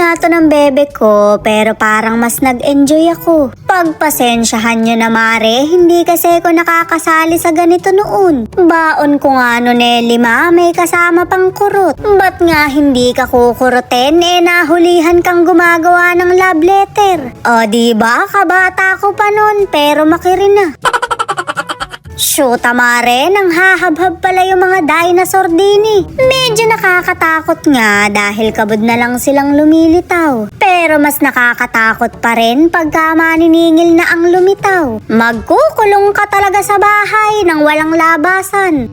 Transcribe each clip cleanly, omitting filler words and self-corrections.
nga to ng bebe ko, pero parang mas nag-enjoy ako. Pagpasensyahan nyo na mare, hindi kasi ako nakakasali sa ganito noon. Baon ko nga no Nelly may kasama pang kurot. Ba't nga hindi ka kukurutin, nahulihan kang gumagawa ng love letter? O diba, kabata ko pa nun, pero makirin na. Shoot, mare, nang hahabhab pala yung mga dinosaur din eh. Medyo nakakatakot nga dahil kabod na lang silang lumilitaw. Pero mas nakakatakot pa rin pagka maniningil na ang lumitaw. Magkukulong ka talaga sa bahay nang walang labasan.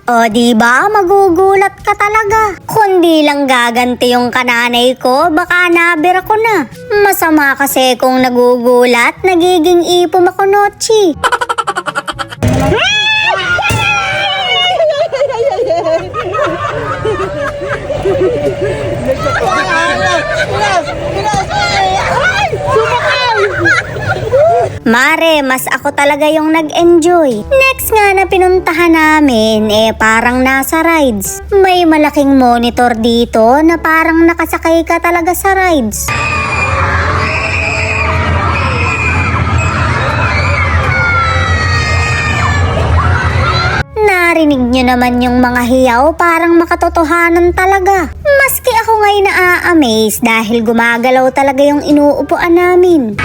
O diba, magugulat ka talaga. Kundi lang gaganti yung kananay ko, baka nabira ko na. Masama kasi kung nagugulat, nagiging ipom ako nochi. Mare, mas ako talaga yung nag-enjoy. Next nga na pinuntahan namin, parang nasa rides. May malaking monitor dito na parang nakasakay ka talaga sa rides. Narinig nyo naman yung mga hiyaw, parang makatotohanan talaga. Maski ako nga'y naa-amaze dahil gumagalaw talaga yung inuupuan namin.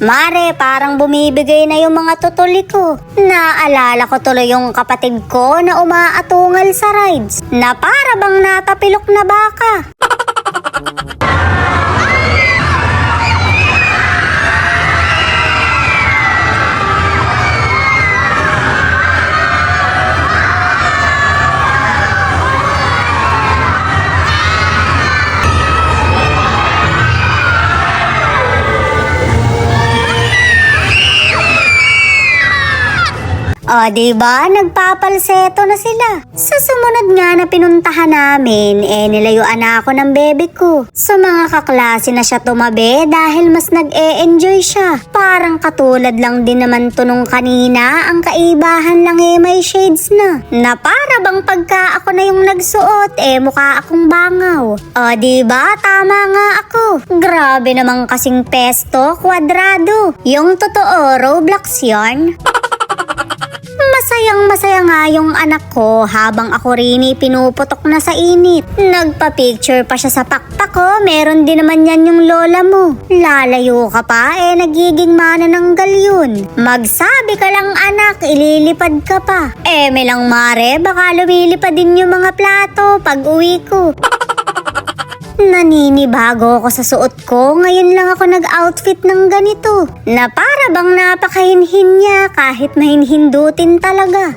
Mare, parang bumibigay na yung mga tutuli ko. Naalala ko tuloy yung kapatid ko na umaatungal sa rides, na para bang natapilok na baka. O diba, nagpapalseto na sila. Sa sumunod nga na pinuntahan namin, nilayuan na ako ng bebe ko. Sa mga kaklase na siya tumabi dahil mas nag-e-enjoy siya. Parang katulad lang din naman to nung kanina, ang kaibahan lang may shades na. Na para bang pagka ako na yung nagsuot, mukha akong bangaw. O diba, tama nga ako. Grabe namang kasing pesto, kwadrado. Yung totoo, Roblox yarn. Masayang-masaya nga yung anak ko habang ako rin pinuputok na sa init. Nagpa-picture pa siya sa pakpak ko, meron din naman yan yung lola mo. Lalayo ka pa, nagiging manananggal yun. Magsabi ka lang anak, ililipad ka pa. May lang mare, baka lumilipad din yung mga plato pag uwi ko. Naninibago ako sa suot ko, ngayon lang ako nag-outfit ng ganito. Na para bang napakahinhin niya kahit mahinhindutin talaga.